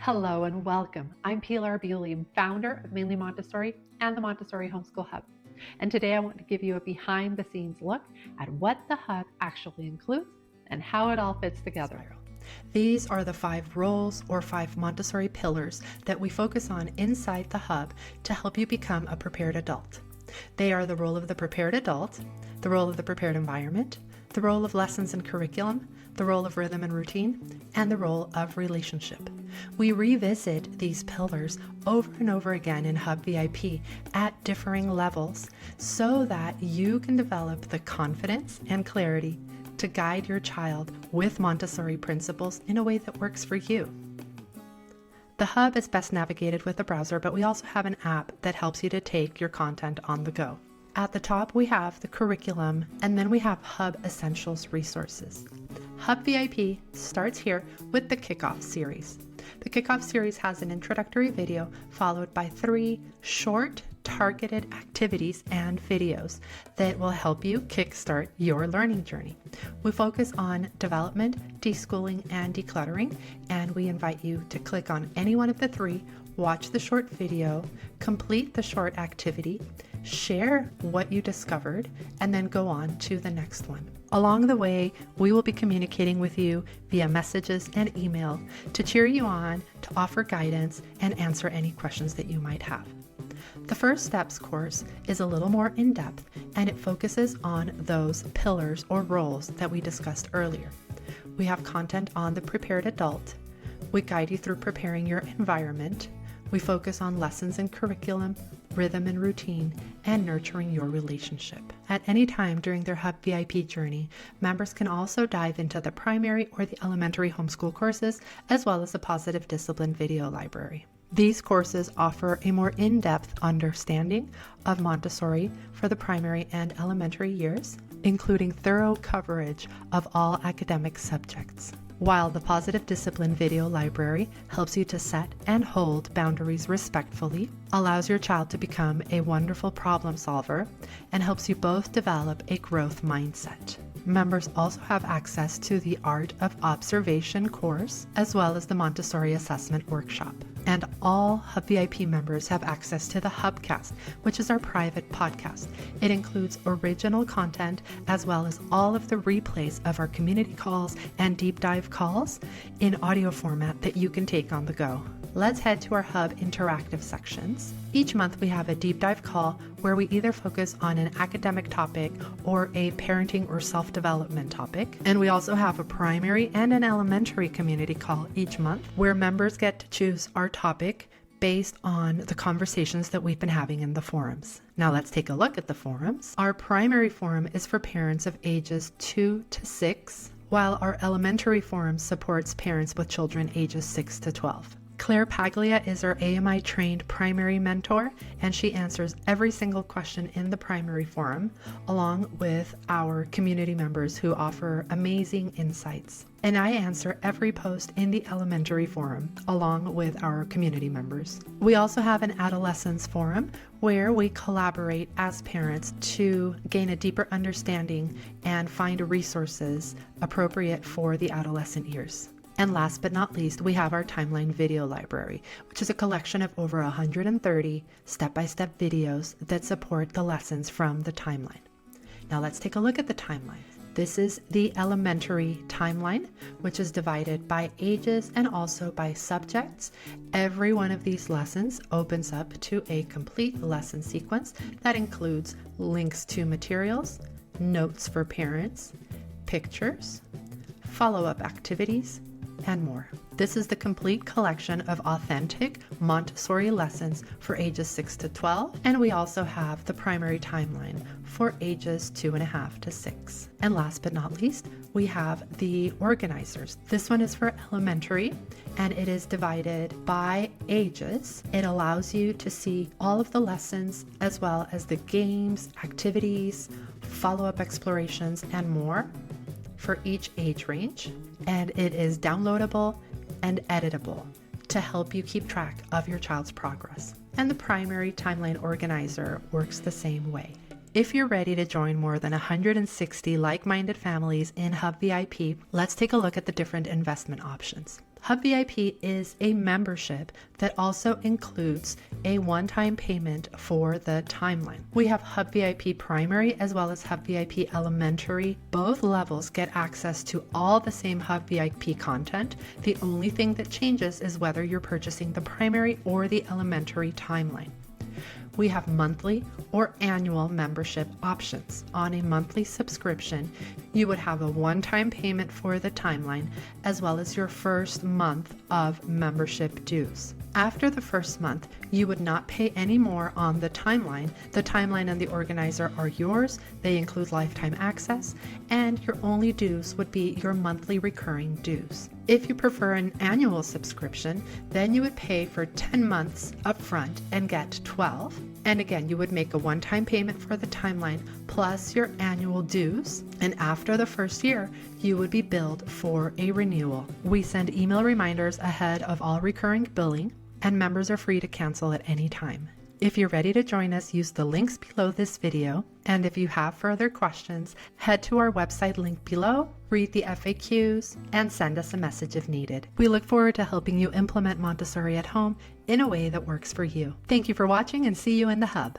Hello and welcome. I'm Pilar Bewley, founder of Mainly Montessori and the Montessori Homeschool Hub. And today I want to give you a behind the scenes look at what the Hub actually includes and how it all fits together. These are the 5 roles or 5 Montessori pillars that we focus on inside the Hub to help you become a prepared adult. They are the role of the prepared adult, the role of the prepared environment, the role of lessons and curriculum, the role of rhythm and routine, and the role of relationship. We revisit these pillars over and over again in Hub VIP at differing levels so that you can develop the confidence and clarity to guide your child with Montessori principles in a way that works for you. The Hub is best navigated with a browser, but we also have an app that helps you to take your content on the go. At the top, we have the curriculum, and then we have Hub Essentials resources. Hub VIP starts here with the Kickoff series. The Kickoff series has an introductory video followed by 3 short, targeted activities and videos that will help you kickstart your learning journey. We focus on development, deschooling, and decluttering, and we invite you to click on any one of the 3, watch the short video, complete the short activity, share what you discovered, and then go on to the next one. Along the way, we will be communicating with you via messages and email to cheer you on, to offer guidance, and answer any questions that you might have. The First Steps course is a little more in-depth, and it focuses on those pillars or roles that we discussed earlier. We have content on the prepared adult. We guide you through preparing your environment. We focus on lessons and curriculum, rhythm and routine, and nurturing your relationship. At any time during their Hub VIP journey, members can also dive into the primary or the elementary homeschool courses, as well as the positive discipline video library. These courses offer a more in-depth understanding of Montessori for the primary and elementary years, including thorough coverage of all academic subjects, while the positive discipline video library helps you to set and hold boundaries respectfully, allows your child to become a wonderful problem solver, and helps you both develop a growth mindset. Members also have access to the Art of Observation course, as well as the Montessori Assessment Workshop. And all Hub VIP members have access to the Hubcast, which is our private podcast. It includes original content, as well as all of the replays of our community calls and deep dive calls in audio format that you can take on the go. Let's head to our Hub interactive sections. Each month we have a deep dive call where we either focus on an academic topic or a parenting or self-development topic. And we also have a primary and an elementary community call each month where members get to choose our topic based on the conversations that we've been having in the forums. Now let's take a look at the forums. Our primary forum is for parents of ages 2 to 6, while our elementary forum supports parents with children ages 6 to 12. Claire Paglia is our AMI trained primary mentor, and she answers every single question in the primary forum, along with our community members who offer amazing insights. And I answer every post in the elementary forum, along with our community members. We also have an adolescence forum where we collaborate as parents to gain a deeper understanding and find resources appropriate for the adolescent years. And last but not least, we have our Timeline Video Library, which is a collection of over 130 step-by-step videos that support the lessons from the timeline. Now let's take a look at the timeline. This is the elementary timeline, which is divided by ages and also by subjects. Every one of these lessons opens up to a complete lesson sequence that includes links to materials, notes for parents, pictures, follow-up activities, and more. This is the complete collection of authentic Montessori lessons for ages 6 to 12, and we also have the primary timeline for ages 2.5 to 6. And last but not least, we have the organizers. This one is for elementary, and it is divided by ages. It allows you to see all of the lessons, as well as the games, activities, follow-up explorations, and more for each age range, and it is downloadable and editable to help you keep track of your child's progress. And the primary timeline organizer works the same way. If you're ready to join more than 160 like-minded families in Hub VIP, let's take a look at the different investment options. Hub VIP is a membership that also includes a one-time payment for the timeline. We have Hub VIP Primary as well as Hub VIP Elementary. Both levels get access to all the same Hub VIP content. The only thing that changes is whether you're purchasing the primary or the elementary timeline. We have monthly or annual membership options. On a monthly subscription, you would have a one-time payment for the timeline as well as your first month of membership dues. After the first month, you would not pay any more on the timeline. The timeline and the organizer are yours. They include lifetime access, and your only dues would be your monthly recurring dues. If you prefer an annual subscription, then you would pay for 10 months upfront and get 12. And again, you would make a one-time payment for the timeline plus your annual dues. And after the first year, you would be billed for a renewal. We send email reminders ahead of all recurring billing, and members are free to cancel at any time. If you're ready to join us, use the links below this video. And if you have further questions, head to our website link below, read the FAQs, and send us a message if needed. We look forward to helping you implement Montessori at home in a way that works for you. Thank you for watching, and see you in the Hub.